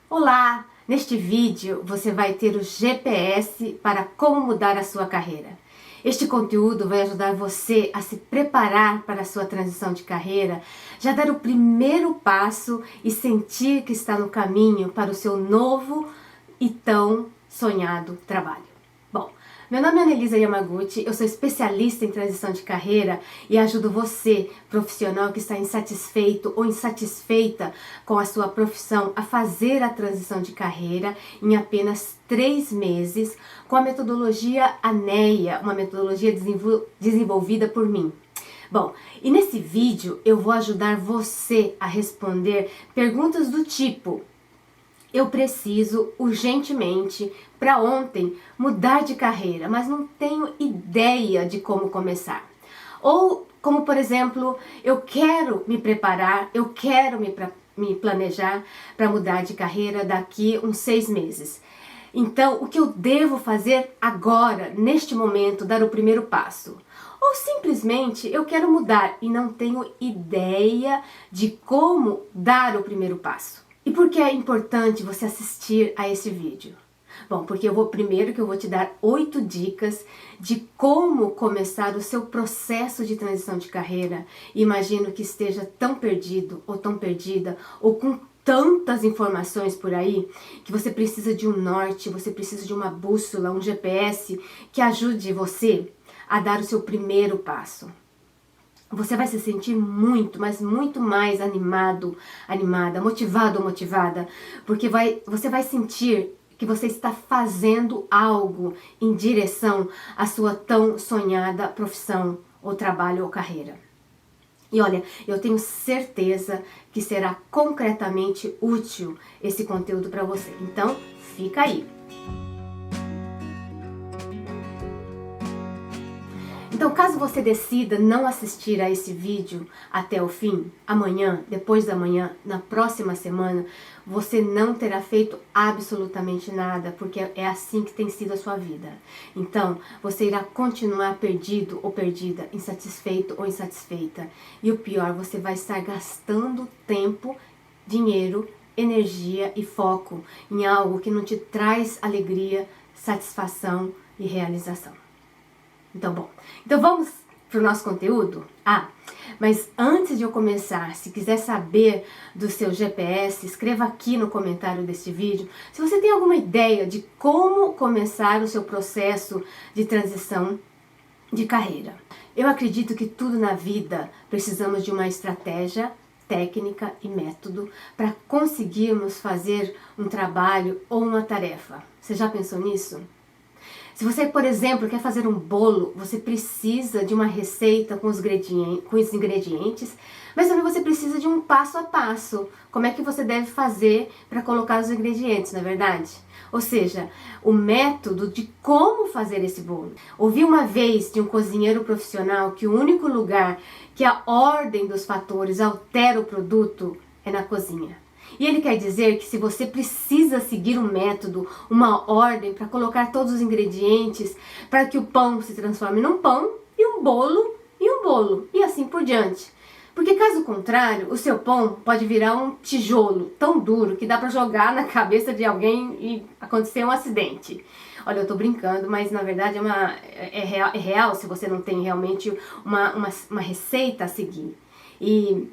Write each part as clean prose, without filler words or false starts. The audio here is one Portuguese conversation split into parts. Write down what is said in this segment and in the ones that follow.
Olá! Neste vídeo você vai ter o GPS para como mudar a sua carreira. Este conteúdo vai ajudar você a se preparar para a sua transição de carreira, já dar o primeiro passo e sentir que está no caminho para o seu novo e tão sonhado trabalho. Bom, meu nome é Anelisa Yamaguchi, eu sou especialista em transição de carreira e ajudo você, profissional que está insatisfeito ou insatisfeita com a sua profissão, a fazer a transição de carreira em apenas 3 meses com a metodologia ANEA, uma metodologia desenvolvida por mim. Bom, e nesse vídeo eu vou ajudar você a responder perguntas do tipo: eu preciso urgentemente, para ontem, mudar de carreira, mas não tenho ideia de como começar. Ou, como por exemplo, eu quero me preparar, eu quero me planejar para mudar de carreira daqui uns 6 meses. Então, o que eu devo fazer agora, neste momento, dar o primeiro passo? Ou simplesmente eu quero mudar e não tenho ideia de como dar o primeiro passo. E por que é importante você assistir a esse vídeo? Bom, porque eu vou te dar 8 dicas de como começar o seu processo de transição de carreira. Imagino que esteja tão perdido ou tão perdida ou com tantas informações por aí que você precisa de um norte, você precisa de uma bússola, um GPS que ajude você a dar o seu primeiro passo. Você vai se sentir muito, mas muito mais animado, animada, motivado ou motivada, porque você vai sentir que você está fazendo algo em direção à sua tão sonhada profissão, ou trabalho ou carreira. E olha, eu tenho certeza que será concretamente útil esse conteúdo para você. Então, fica aí. Então, caso você decida não assistir a esse vídeo até o fim, amanhã, depois da manhã, na próxima semana, você não terá feito absolutamente nada, porque é assim que tem sido a sua vida. Então, você irá continuar perdido ou perdida, insatisfeito ou insatisfeita. E o pior, você vai estar gastando tempo, dinheiro, energia e foco em algo que não te traz alegria, satisfação e realização. Então vamos para o nosso conteúdo? Mas antes de eu começar, se quiser saber do seu GPS, escreva aqui no comentário deste vídeo se você tem alguma ideia de como começar o seu processo de transição de carreira. Eu acredito que tudo na vida precisamos de uma estratégia, técnica e método para conseguirmos fazer um trabalho ou uma tarefa. Você já pensou nisso? Se você, por exemplo, quer fazer um bolo, você precisa de uma receita com os ingredientes, mas também você precisa de um passo a passo. Como é que você deve fazer para colocar os ingredientes, não é verdade? Ou seja, o método de como fazer esse bolo. Ouvi uma vez de um cozinheiro profissional que o único lugar que a ordem dos fatores altera o produto é na cozinha. E ele quer dizer que se você precisa seguir um método, uma ordem para colocar todos os ingredientes para que o pão se transforme num pão e um bolo e assim por diante. Porque caso contrário, o seu pão pode virar um tijolo tão duro que dá para jogar na cabeça de alguém e acontecer um acidente. Olha, eu tô brincando, mas na verdade é real se você não tem realmente uma receita a seguir. E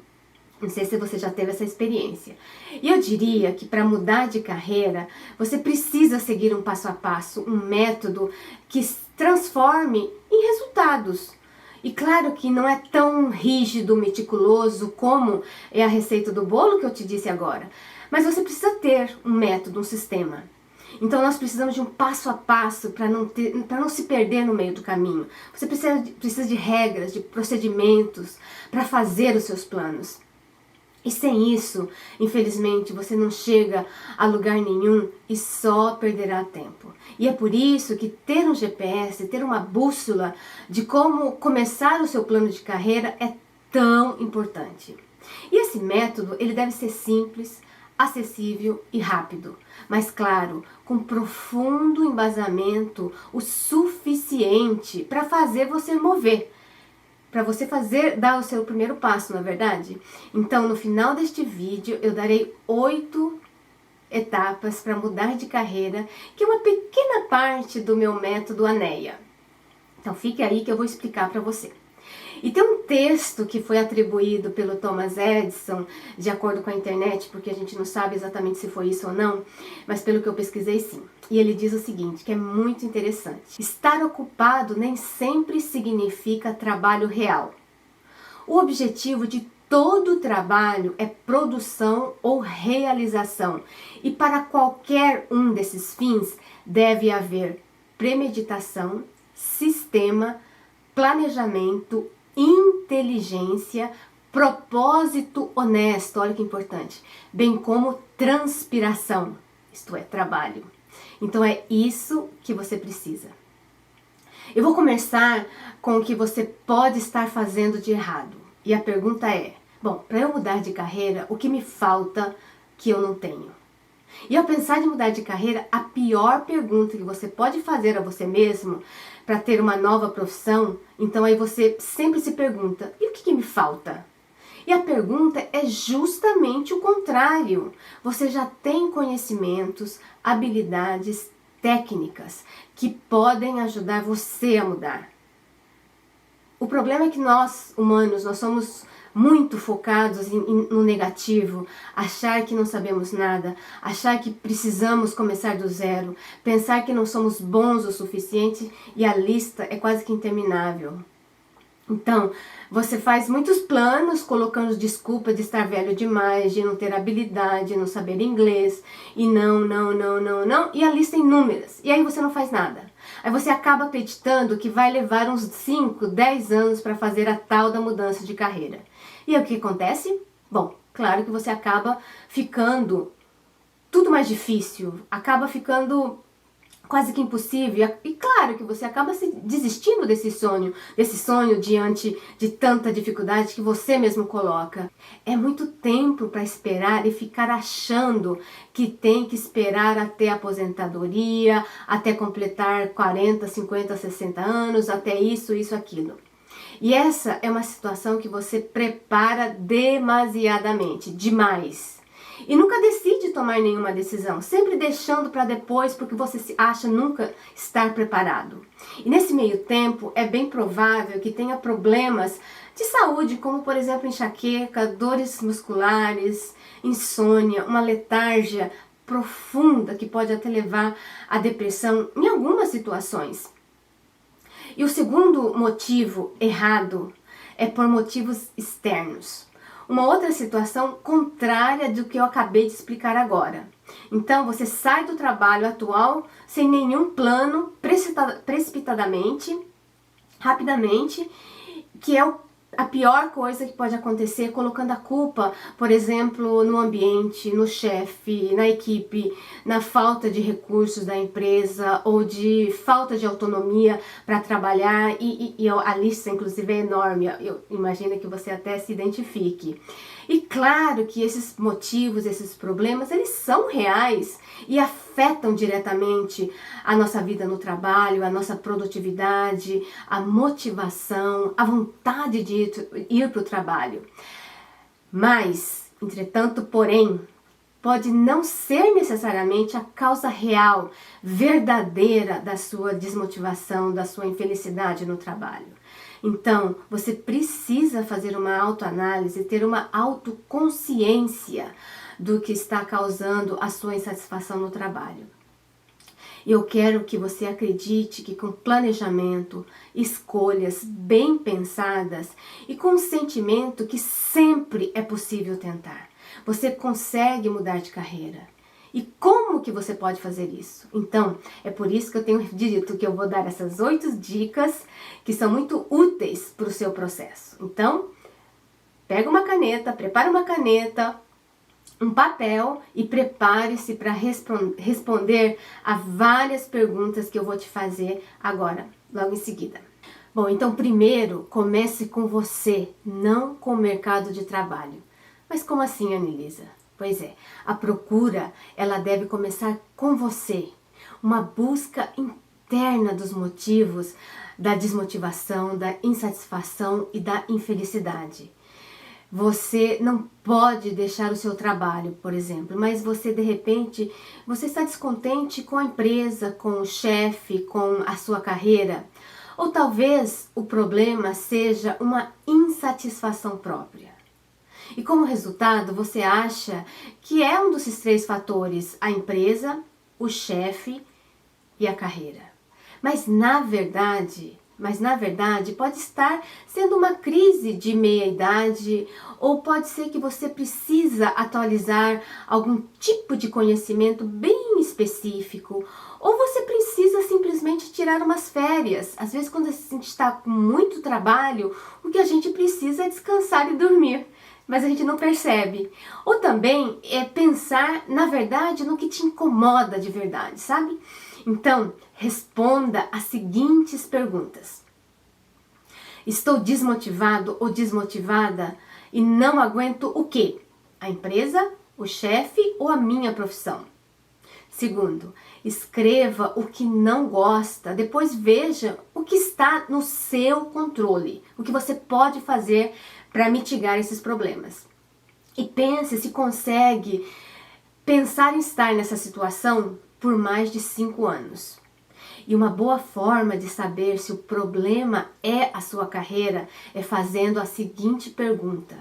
não sei se você já teve essa experiência. E eu diria que para mudar de carreira, você precisa seguir um passo a passo, um método que transforme em resultados. E claro que não é tão rígido, meticuloso como é a receita do bolo que eu te disse agora. Mas você precisa ter um método, um sistema. Então nós precisamos de um passo a passo para não se perder no meio do caminho. Você precisa de regras, de procedimentos para fazer os seus planos. E sem isso, infelizmente, você não chega a lugar nenhum e só perderá tempo. E é por isso que ter um GPS, ter uma bússola de como começar o seu plano de carreira é tão importante. E esse método, ele deve ser simples, acessível e rápido, mas claro, com profundo embasamento, o suficiente para fazer você mover. Para você dar o seu primeiro passo, não é verdade? Então, no final deste vídeo, eu darei 8 etapas para mudar de carreira, que é uma pequena parte do meu método ANEA. Então fique aí que eu vou explicar para você. E tem um texto que foi atribuído pelo Thomas Edison, de acordo com a internet, porque a gente não sabe exatamente se foi isso ou não, mas pelo que eu pesquisei, sim. E ele diz o seguinte, que é muito interessante. Estar ocupado nem sempre significa trabalho real. O objetivo de todo trabalho é produção ou realização. E para qualquer um desses fins, deve haver premeditação, sistema, planejamento, inteligência, propósito honesto, olha que importante, bem como transpiração, isto é, trabalho. Então é isso que você precisa. Eu vou começar com o que você pode estar fazendo de errado. E a pergunta é, bom, para eu mudar de carreira, o que me falta que eu não tenho? E ao pensar em mudar de carreira, a pior pergunta que você pode fazer a você mesmo para ter uma nova profissão, então aí você sempre se pergunta, e o que me falta? E a pergunta é justamente o contrário. Você já tem conhecimentos, habilidades, técnicas que podem ajudar você a mudar. O problema é que nós, humanos, nós somos muito focados no negativo, achar que não sabemos nada, achar que precisamos começar do zero, pensar que não somos bons o suficiente e a lista é quase que interminável. Então, você faz muitos planos colocando desculpa de estar velho demais, de não ter habilidade, de não saber inglês, e não, e a lista é inúmeras, e aí você não faz nada. Aí você acaba acreditando que vai levar uns 5, 10 anos para fazer a tal da mudança de carreira. E aí o que acontece? Bom, claro que você acaba ficando tudo mais difícil, acaba ficando quase que impossível, e claro que você acaba se desistindo desse sonho diante de tanta dificuldade que você mesmo coloca. É muito tempo para esperar e ficar achando que tem que esperar até a aposentadoria, até completar 40, 50, 60 anos, até isso, aquilo. E essa é uma situação que você prepara demasiadamente, demais. E nunca decide tomar nenhuma decisão, sempre deixando para depois porque você se acha nunca estar preparado. E nesse meio tempo é bem provável que tenha problemas de saúde, como por exemplo enxaqueca, dores musculares, insônia, uma letargia profunda que pode até levar à depressão em algumas situações. E o segundo motivo errado é por motivos externos. Uma outra situação contrária do que eu acabei de explicar agora. Então, você sai do trabalho atual sem nenhum plano, precipitadamente, rapidamente, que é a pior coisa que pode acontecer, colocando a culpa, por exemplo, no ambiente, no chefe, na equipe, na falta de recursos da empresa ou de falta de autonomia para trabalhar, e a lista inclusive é enorme, eu imagino que você até se identifique. E claro que esses motivos, esses problemas, eles são reais e afetam diretamente a nossa vida no trabalho, a nossa produtividade, a motivação, a vontade de ir para o trabalho. Mas, entretanto, porém, pode não ser necessariamente a causa real, verdadeira da sua desmotivação, da sua infelicidade no trabalho. Então, você precisa fazer uma autoanálise, ter uma autoconsciência do que está causando a sua insatisfação no trabalho. Eu quero que você acredite que com planejamento, escolhas bem pensadas e com um sentimento que sempre é possível tentar, você consegue mudar de carreira. E como que você pode fazer isso? Então, é por isso que eu tenho dito que eu vou dar essas 8 dicas que são muito úteis para o seu processo. Então, pega uma caneta, prepara uma caneta, um papel e prepare-se para responder a várias perguntas que eu vou te fazer agora, logo em seguida. Bom, então primeiro comece com você, não com o mercado de trabalho. Mas como assim, Anelisa? Pois é, a procura, ela deve começar com você. Uma busca interna dos motivos da desmotivação, da insatisfação e da infelicidade. Você não pode deixar o seu trabalho, por exemplo, mas você de repente, você está descontente com a empresa, com o chefe, com a sua carreira. Ou talvez o problema seja uma insatisfação própria. E como resultado, você acha que é um desses 3 fatores, a empresa, o chefe e a carreira. Mas na verdade pode estar sendo uma crise de meia-idade, ou pode ser que você precisa atualizar algum tipo de conhecimento bem específico, ou você precisa simplesmente tirar umas férias. Às vezes, quando a gente está com muito trabalho, o que a gente precisa é descansar e dormir, mas a gente não percebe. Ou também é pensar, na verdade, no que te incomoda de verdade, sabe? Então, responda as seguintes perguntas. Estou desmotivado ou desmotivada e não aguento o quê? A empresa, o chefe ou a minha profissão? Segundo, escreva o que não gosta, depois veja o que está no seu controle, o que você pode fazer para mitigar esses problemas. E pense se consegue pensar em estar nessa situação por mais de 5 anos. E uma boa forma de saber se o problema é a sua carreira é fazendo a seguinte pergunta.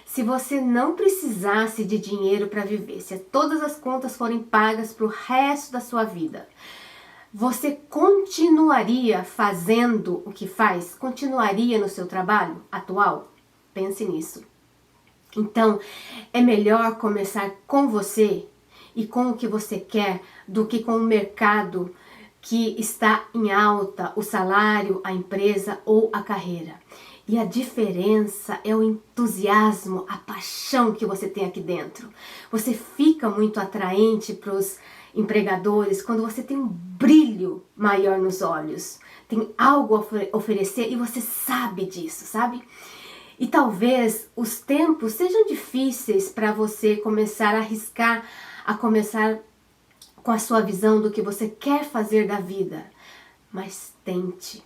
Se você não precisasse de dinheiro para viver, se todas as contas forem pagas para o resto da sua vida, você continuaria fazendo o que faz? Continuaria no seu trabalho atual? Pense nisso. Então, é melhor começar com você e com o que você quer do que com o mercado que está em alta, o salário, a empresa ou a carreira. E a diferença é o entusiasmo, a paixão que você tem aqui dentro. Você fica muito atraente para os empregadores quando você tem um brilho maior nos olhos, tem algo a oferecer e você sabe disso, sabe? E talvez os tempos sejam difíceis para você começar a arriscar, a começar com a sua visão do que você quer fazer da vida. Mas tente.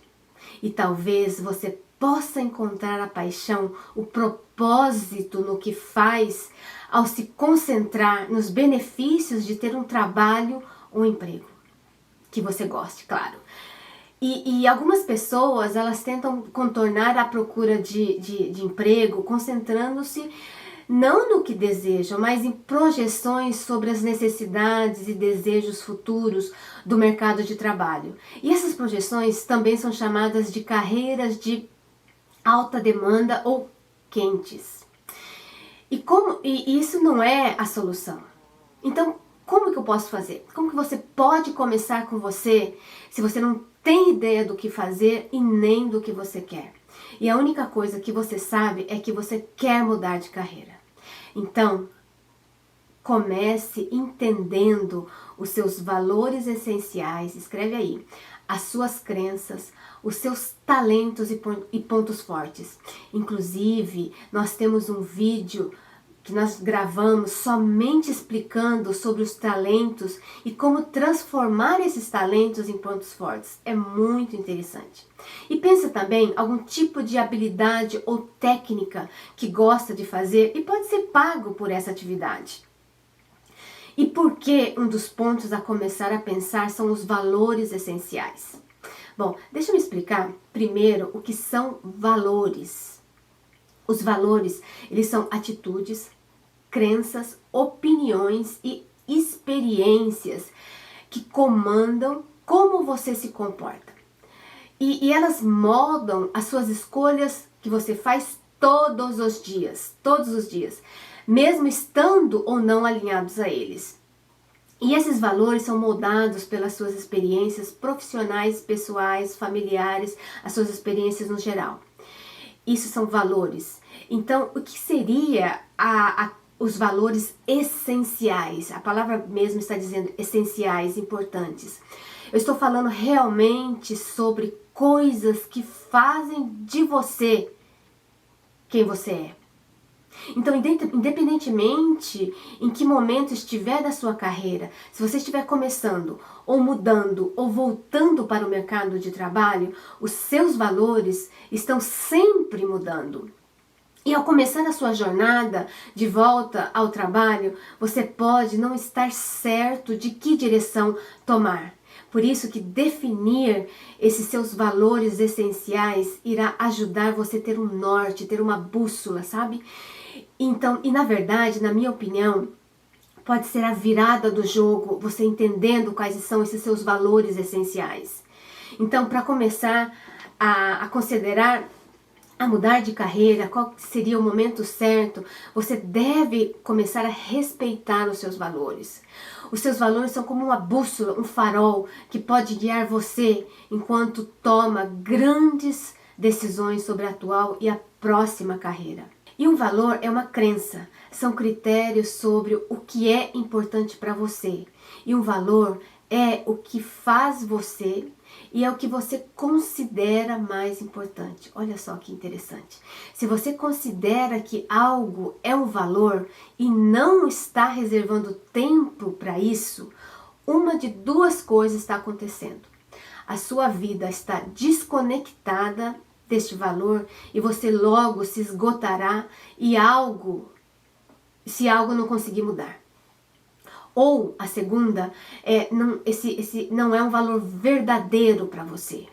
E talvez você possa encontrar a paixão, o propósito no que faz ao se concentrar nos benefícios de ter um trabalho ou um emprego. Que você goste, claro. E algumas pessoas, elas tentam contornar a procura de emprego, concentrando-se não no que desejam, mas em projeções sobre as necessidades e desejos futuros do mercado de trabalho. E essas projeções também são chamadas de carreiras de alta demanda ou quentes. E isso não é a solução. Então, como que eu posso fazer? Como que você pode começar com você se você não tem ideia do que fazer e nem do que você quer? E a única coisa que você sabe é que você quer mudar de carreira. Então, comece entendendo os seus valores essenciais, escreve aí, as suas crenças, os seus talentos e pontos fortes. Inclusive, nós temos um vídeo que nós gravamos somente explicando sobre os talentos e como transformar esses talentos em pontos fortes. É muito interessante. E pensa também algum tipo de habilidade ou técnica que gosta de fazer e pode ser pago por essa atividade. E por que um dos pontos a começar a pensar são os valores essenciais? Bom, deixa eu me explicar primeiro o que são valores. Os valores, eles são atitudes, crenças, opiniões e experiências que comandam como você se comporta. E elas moldam as suas escolhas que você faz todos os dias, mesmo estando ou não alinhados a eles. E esses valores são moldados pelas suas experiências profissionais, pessoais, familiares, as suas experiências no geral. Isso são valores. Então, o que seria os valores essenciais? A palavra mesmo está dizendo essenciais, importantes. Eu estou falando realmente sobre coisas que fazem de você quem você é. Então, independentemente em que momento estiver da sua carreira, se você estiver começando, ou mudando, ou voltando para o mercado de trabalho, os seus valores estão sempre mudando. E ao começar a sua jornada de volta ao trabalho, você pode não estar certo de que direção tomar. Por isso que definir esses seus valores essenciais irá ajudar você a ter um norte, ter uma bússola, sabe? Então, e na verdade, na minha opinião, pode ser a virada do jogo, você entendendo quais são esses seus valores essenciais. Então, para começar a considerar a mudar de carreira, qual seria o momento certo, você deve começar a respeitar os seus valores. Os seus valores são como uma bússola, um farol que pode guiar você enquanto toma grandes decisões sobre a atual e a próxima carreira. E um valor é uma crença, são critérios sobre o que é importante para você. E um valor é o que faz você e é o que você considera mais importante. Olha só que interessante. Se você considera que algo é um valor e não está reservando tempo para isso, uma de duas coisas está acontecendo. A sua vida está desconectada deste valor e você logo se esgotará se algo não conseguir mudar. Ou a segunda, esse não é um valor verdadeiro para você.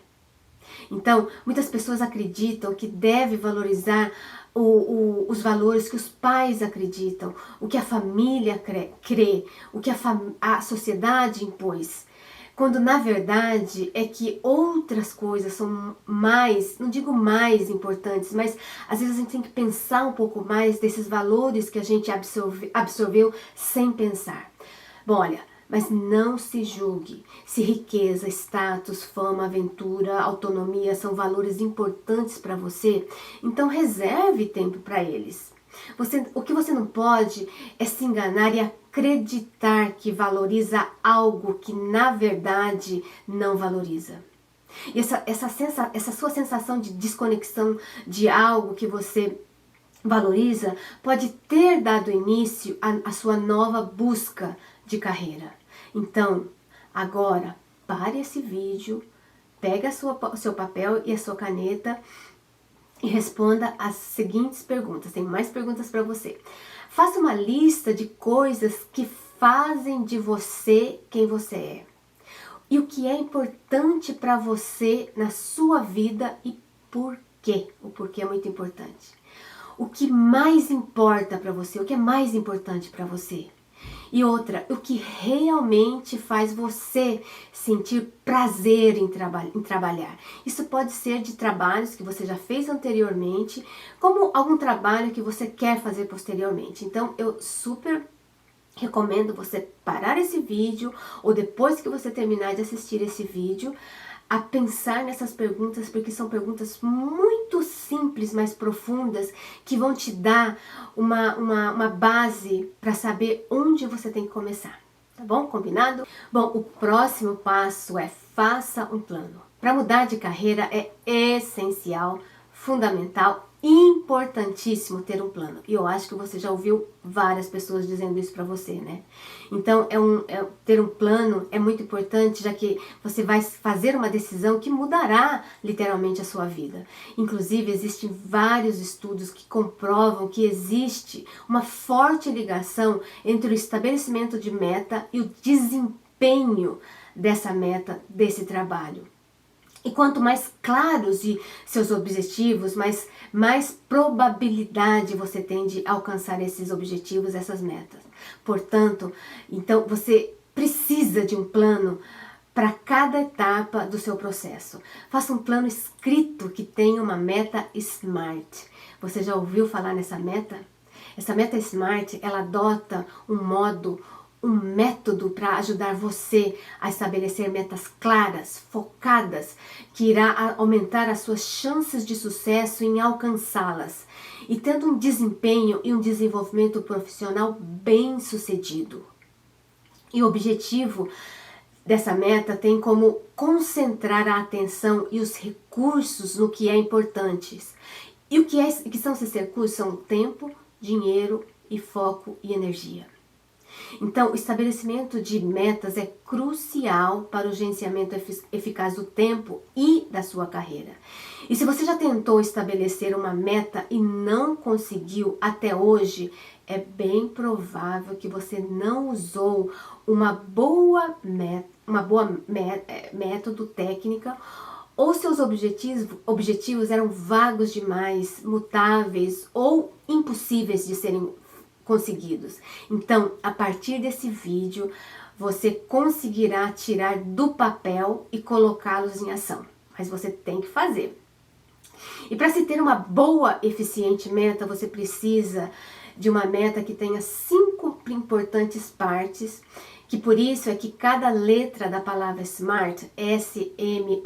Então, muitas pessoas acreditam que deve valorizar os valores que os pais acreditam, o que a família crê, o que a sociedade impôs. Quando na verdade é que outras coisas são mais, não digo mais importantes, mas às vezes a gente tem que pensar um pouco mais desses valores que a gente absorveu sem pensar. Bom, olha, mas não se julgue se riqueza, status, fama, aventura, autonomia são valores importantes para você, então reserve tempo para eles. O que você não pode é se enganar e acreditar que valoriza algo que na verdade não valoriza. E essa sua sensação de desconexão de algo que você valoriza pode ter dado início à sua nova busca de carreira. Então, agora, pare esse vídeo, pega o seu papel e a sua caneta e responda as seguintes perguntas. Tem mais perguntas para você. Faça uma lista de coisas que fazem de você quem você é. E o que é importante para você na sua vida e por quê? O porquê é muito importante. O que mais importa para você? O que é mais importante para você? E outra, o que realmente faz você sentir prazer em trabalhar. Isso pode ser de trabalhos que você já fez anteriormente, como algum trabalho que você quer fazer posteriormente. Então, eu super recomendo você parar esse vídeo, ou depois que você terminar de assistir esse vídeo, a pensar nessas perguntas, porque são perguntas muito simples, mas profundas, que vão te dar uma base para saber onde você tem que começar. Tá bom? Combinado? Bom, o próximo passo é faça um plano. Para mudar de carreira é essencial, fundamental, importantíssimo ter um plano. E eu acho que você já ouviu várias pessoas dizendo isso para você, né? Então, ter um plano é muito importante, já que você vai fazer uma decisão que mudará literalmente a sua vida. Inclusive, existem vários estudos que comprovam que existe uma forte ligação entre o estabelecimento de meta e o desempenho dessa meta, desse trabalho. E quanto mais claros de seus objetivos, mais probabilidade você tem de alcançar esses objetivos, essas metas. Portanto, então você precisa de um plano para cada etapa do seu processo. Faça um plano escrito que tenha uma meta SMART. Você já ouviu falar nessa meta? Essa meta SMART, ela adota um método para ajudar você a estabelecer metas claras, focadas, que irá aumentar as suas chances de sucesso em alcançá-las e tendo um desempenho e um desenvolvimento profissional bem sucedido. E o objetivo dessa meta tem como concentrar a atenção e os recursos no que é importante. E que são esses recursos? São tempo, dinheiro e foco e energia. Então, o estabelecimento de metas é crucial para o gerenciamento eficaz do tempo e da sua carreira. E se você já tentou estabelecer uma meta e não conseguiu até hoje, é bem provável que você não usou uma boa método técnica, ou seus objetivos eram vagos demais, mutáveis ou impossíveis de serem conseguidos. Então, a partir desse vídeo, você conseguirá tirar do papel e colocá-los em ação. Mas você tem que fazer. E para se ter uma boa, eficiente meta, você precisa de uma meta que tenha 5 importantes partes, que por isso é que cada letra da palavra SMART, S-M-A-R-T,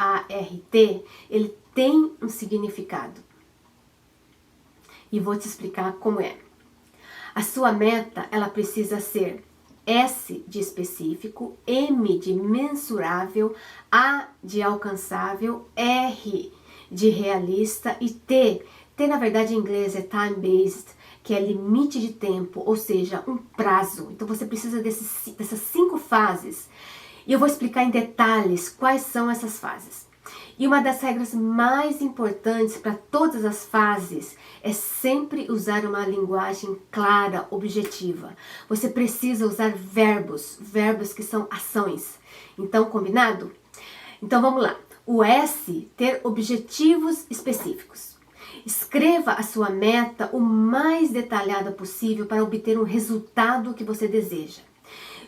ele tem um significado. E vou te explicar como é. A sua meta, ela precisa ser S de específico, M de mensurável, A de alcançável, R de realista e T na verdade em inglês é time-based, que é limite de tempo, ou seja, um prazo. Então você precisa dessas 5 fases. E eu vou explicar em detalhes quais são essas fases. E uma das regras mais importantes para todas as fases é sempre usar uma linguagem clara, objetiva. Você precisa usar verbos que são ações. Então, combinado? Então vamos lá. O S, ter objetivos específicos. Escreva a sua meta o mais detalhada possível para obter um resultado que você deseja.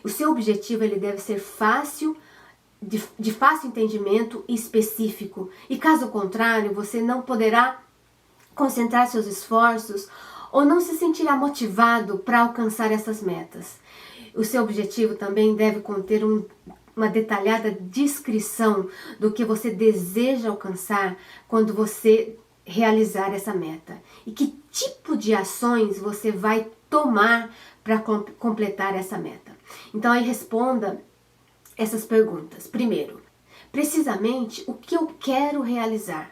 O seu objetivo ele deve ser fácil, de fácil entendimento e específico. E caso contrário, você não poderá concentrar seus esforços ou não se sentirá motivado para alcançar essas metas. O seu objetivo também deve conter uma detalhada descrição do que você deseja alcançar quando você realizar essa meta. E que tipo de ações você vai tomar para completar essa meta. Então aí responda essas perguntas. Primeiro, precisamente o que eu quero realizar?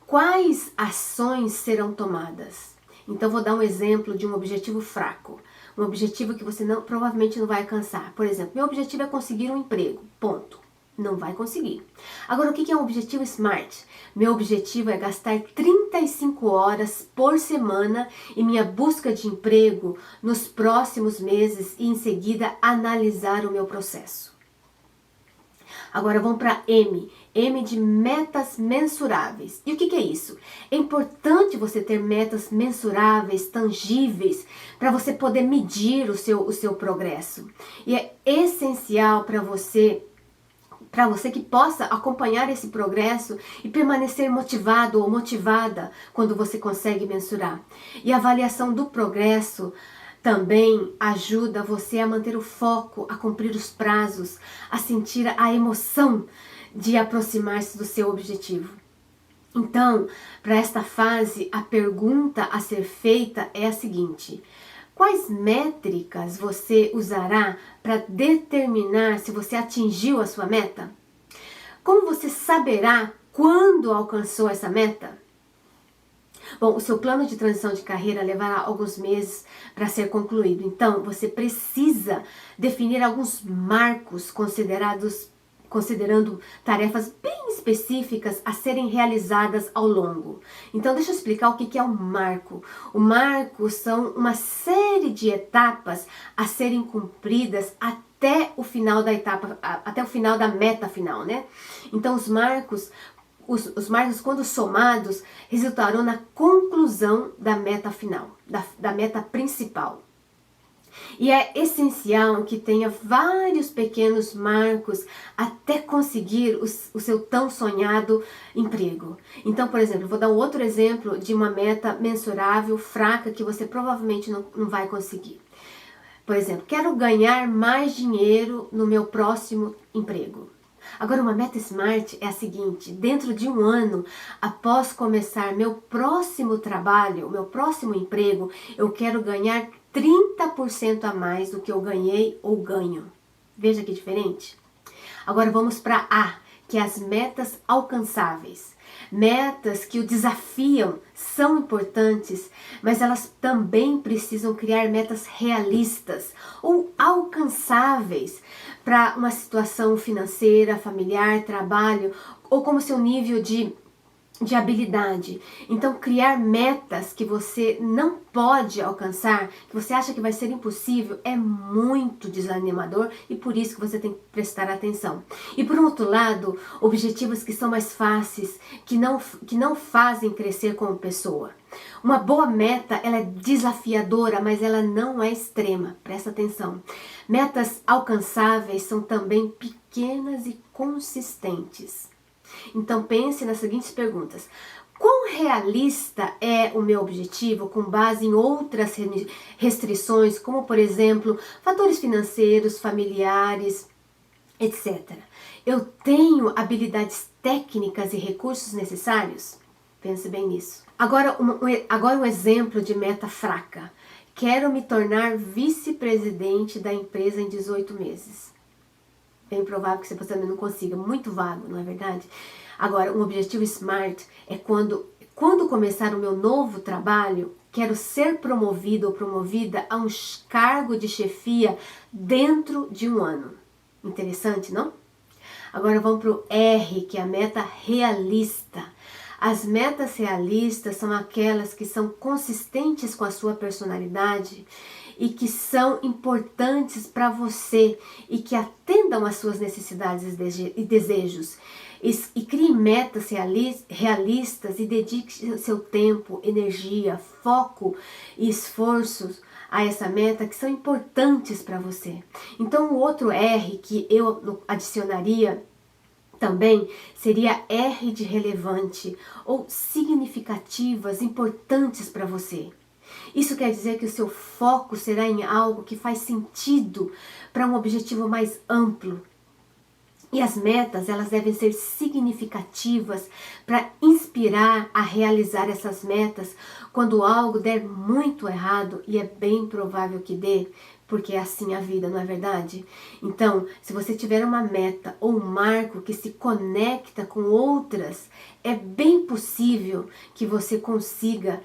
Quais ações serão tomadas? Então vou dar um exemplo de um objetivo fraco. Um objetivo que você provavelmente não vai alcançar. Por exemplo, meu objetivo é conseguir um emprego. Ponto. Não vai conseguir. Agora, o que é um objetivo SMART? Meu objetivo é gastar 35 horas por semana em minha busca de emprego nos próximos meses e em seguida analisar o meu processo. Agora vamos para M. M de metas mensuráveis. E o que é isso? É importante você ter metas mensuráveis, tangíveis, para você poder medir o seu progresso. E é essencial para você que possa acompanhar esse progresso e permanecer motivado ou motivada quando você consegue mensurar. E a avaliação do progresso também ajuda você a manter o foco, a cumprir os prazos, a sentir a emoção de aproximar-se do seu objetivo. Então, para esta fase, a pergunta a ser feita é a seguinte: quais métricas você usará para determinar se você atingiu a sua meta? Como você saberá quando alcançou essa meta? Bom, o seu plano de transição de carreira levará alguns meses para ser concluído. Então, você precisa definir alguns marcos considerando tarefas bem específicas a serem realizadas ao longo. Então, deixa eu explicar o que é um marco. O marco são uma série de etapas a serem cumpridas até o final da etapa, até o final da meta final, né? Então, os marcos, quando somados, resultarão na conclusão da meta final, da meta principal. E é essencial que tenha vários pequenos marcos até conseguir o seu tão sonhado emprego. Então, por exemplo, vou dar um outro exemplo de uma meta mensurável, fraca, que você provavelmente não vai conseguir. Por exemplo, quero ganhar mais dinheiro no meu próximo emprego. Agora, uma meta SMART é a seguinte: dentro de um ano, após começar meu próximo trabalho, meu próximo emprego, eu quero ganhar 30% a mais do que eu ganhei ou ganho. Veja que diferente. Agora vamos para A, que as metas alcançáveis, metas que o desafiam, são importantes, mas elas também precisam criar metas realistas ou alcançáveis para uma situação financeira, familiar, trabalho, ou como seu nível de habilidade. Então, criar metas que você não pode alcançar, que você acha que vai ser impossível, é muito desanimador e por isso que você tem que prestar atenção. E por outro lado, objetivos que são mais fáceis, que não fazem crescer como pessoa. Uma boa meta, ela é desafiadora, mas ela não é extrema. Presta atenção. Metas alcançáveis são também pequenas e consistentes. Então pense nas seguintes perguntas: quão realista é o meu objetivo com base em outras restrições, como por exemplo, fatores financeiros, familiares, etc. Eu tenho habilidades técnicas e recursos necessários? Pense bem nisso. Agora um exemplo de meta fraca. Quero me tornar vice-presidente da empresa em 18 meses. Bem provável que você também não consiga, muito vago, não é verdade? Agora, um objetivo SMART é quando começar o meu novo trabalho, quero ser promovido ou promovida a um cargo de chefia dentro de um ano. Interessante, não? Agora vamos para o R, que é a meta realista. As metas realistas são aquelas que são consistentes com a sua personalidade e que são importantes para você e que atendam às suas necessidades e desejos. E crie metas realistas e dedique seu tempo, energia, foco e esforços a essa meta que são importantes para você. Então o outro R que eu adicionaria também seria R de relevante ou significativas, importantes para você. Isso quer dizer que o seu foco será em algo que faz sentido para um objetivo mais amplo. E as metas, elas devem ser significativas para inspirar a realizar essas metas quando algo der muito errado, e é bem provável que dê, porque é assim a vida, não é verdade? Então, se você tiver uma meta ou um marco que se conecta com outras, é bem possível que você consiga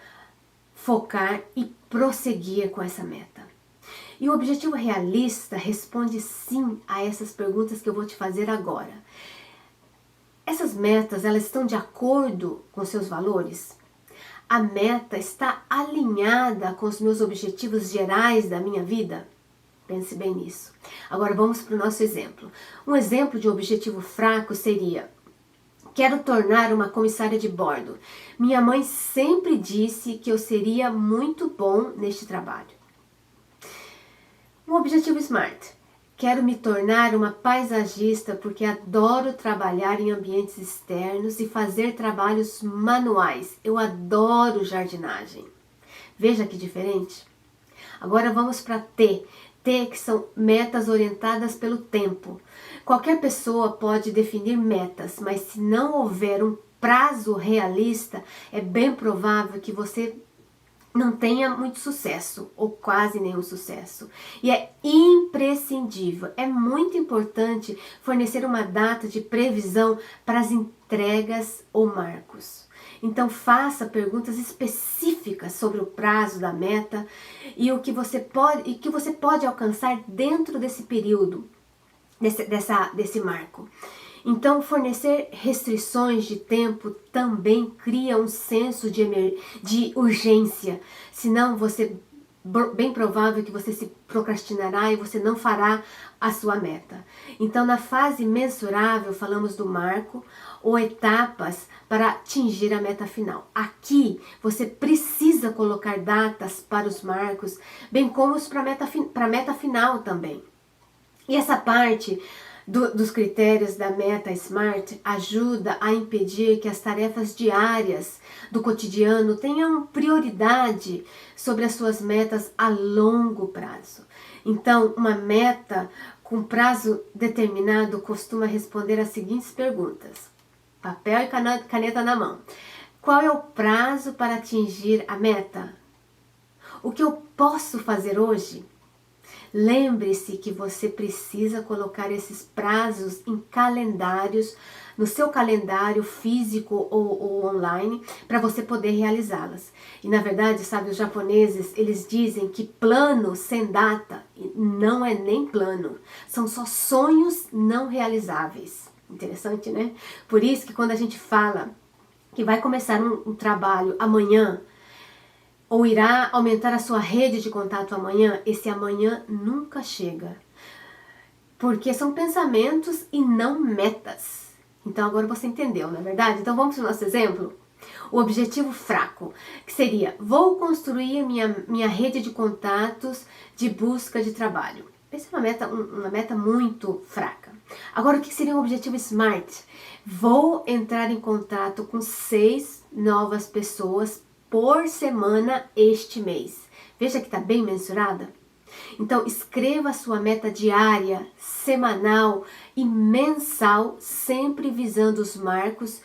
focar e prosseguir com essa meta. E o objetivo realista responde sim a essas perguntas que eu vou te fazer agora. Essas metas, elas estão de acordo com seus valores? A meta está alinhada com os meus objetivos gerais da minha vida? Pense bem nisso. Agora vamos para o nosso exemplo. Um exemplo de objetivo fraco seria: quero tornar uma comissária de bordo. Minha mãe sempre disse que eu seria muito bom neste trabalho. Um objetivo SMART. Quero me tornar uma paisagista porque adoro trabalhar em ambientes externos e fazer trabalhos manuais. Eu adoro jardinagem. Veja que diferente. Agora vamos para T. T, que são metas orientadas pelo tempo. Qualquer pessoa pode definir metas, mas se não houver um prazo realista, é bem provável que você não tenha muito sucesso, ou quase nenhum sucesso. E é imprescindível, é muito importante fornecer uma data de previsão para as entregas ou marcos. Então faça perguntas específicas sobre o prazo da meta e o que você pode alcançar dentro desse período, desse marco. Então, fornecer restrições de tempo também cria um senso de urgência. Senão, bem provável que você se procrastinará e você não fará a sua meta. Então, na fase mensurável, falamos do marco ou etapas para atingir a meta final. Aqui, você precisa colocar datas para os marcos, bem como para a meta final também. E essa parte dos critérios da meta SMART ajuda a impedir que as tarefas diárias do cotidiano tenham prioridade sobre as suas metas a longo prazo. Então, uma meta com prazo determinado costuma responder as seguintes perguntas. Papel e caneta na mão. Qual é o prazo para atingir a meta? O que eu posso fazer hoje? Lembre-se que você precisa colocar esses prazos em calendários, no seu calendário físico ou online, para você poder realizá-las. E na verdade, sabe, os japoneses, eles dizem que plano sem data não é nem plano, são só sonhos não realizáveis. Interessante, né? Por isso que quando a gente fala que vai começar um trabalho amanhã, ou irá aumentar a sua rede de contato amanhã, esse amanhã nunca chega. Porque são pensamentos e não metas. Então agora você entendeu, não é verdade? Então vamos para o nosso exemplo? O objetivo fraco, que seria, vou construir minha rede de contatos de busca de trabalho. Essa é uma meta muito fraca. Agora, o que seria um objetivo SMART? Vou entrar em contato com 6 novas pessoas por semana este mês. Veja que está bem mensurada. Então, escreva a sua meta diária, semanal e mensal, sempre visando os marcos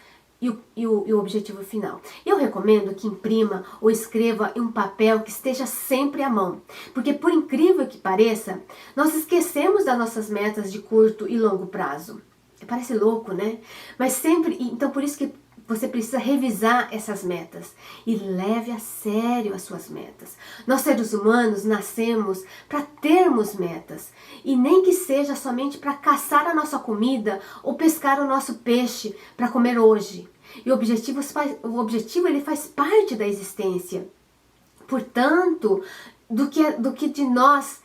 e o objetivo final. Eu recomendo que imprima ou escreva em um papel que esteja sempre à mão, porque por incrível que pareça, nós esquecemos das nossas metas de curto e longo prazo. Parece louco, né? Mas sempre, então por isso que você precisa revisar essas metas e leve a sério as suas metas. Nós seres humanos nascemos para termos metas e nem que seja somente para caçar a nossa comida ou pescar o nosso peixe para comer hoje. E o objetivo ele faz parte da existência. Portanto, do que de nós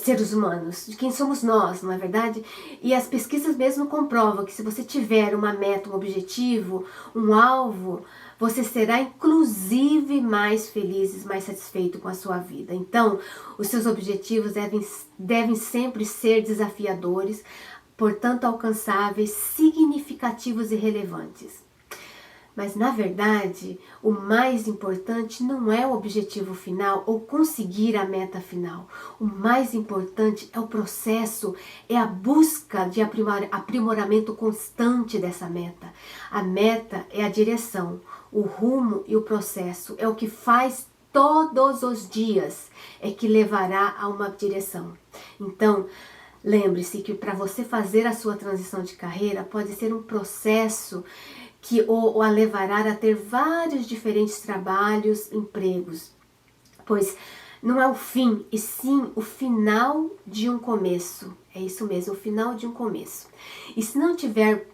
seres humanos, de quem somos nós, não é verdade? E as pesquisas mesmo comprovam que se você tiver uma meta, um objetivo, um alvo, você será inclusive mais feliz, mais satisfeito com a sua vida. Então, os seus objetivos devem sempre ser desafiadores, portanto alcançáveis, significativos e relevantes. Mas, na verdade, o mais importante não é o objetivo final ou conseguir a meta final. O mais importante é o processo, é a busca de aprimoramento constante dessa meta. A meta é a direção, o rumo e o processo. É o que faz todos os dias, é que levará a uma direção. Então, lembre-se que para você fazer a sua transição de carreira pode ser um processo que o levará a ter vários diferentes trabalhos, empregos, pois não é o fim, e sim o final de um começo. É isso mesmo, o final de um começo. E se não tiver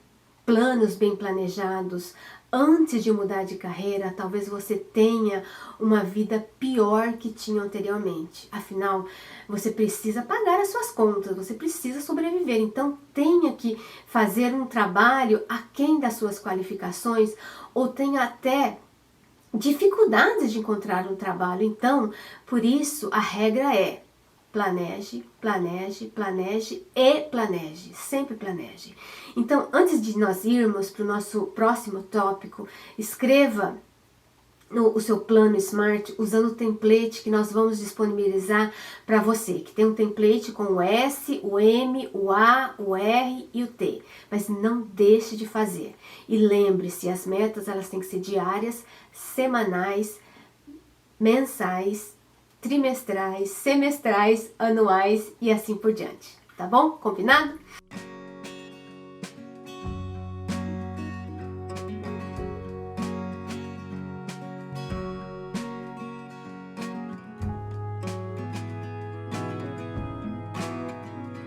planos bem planejados antes de mudar de carreira, talvez você tenha uma vida pior que tinha anteriormente. Afinal, você precisa pagar as suas contas, você precisa sobreviver. Então, tenha que fazer um trabalho aquém das suas qualificações ou tenha até dificuldades de encontrar um trabalho. Então, por isso, a regra é: planeje, planeje, planeje e planeje. Sempre planeje. Então, antes de nós irmos para o nosso próximo tópico, escreva o seu plano SMART usando o template que nós vamos disponibilizar para você, que tem um template com o S, o M, o A, o R e o T. Mas não deixe de fazer. E lembre-se, as metas elas têm que ser diárias, semanais, mensais, trimestrais, semestrais, anuais e assim por diante. Tá bom? Combinado?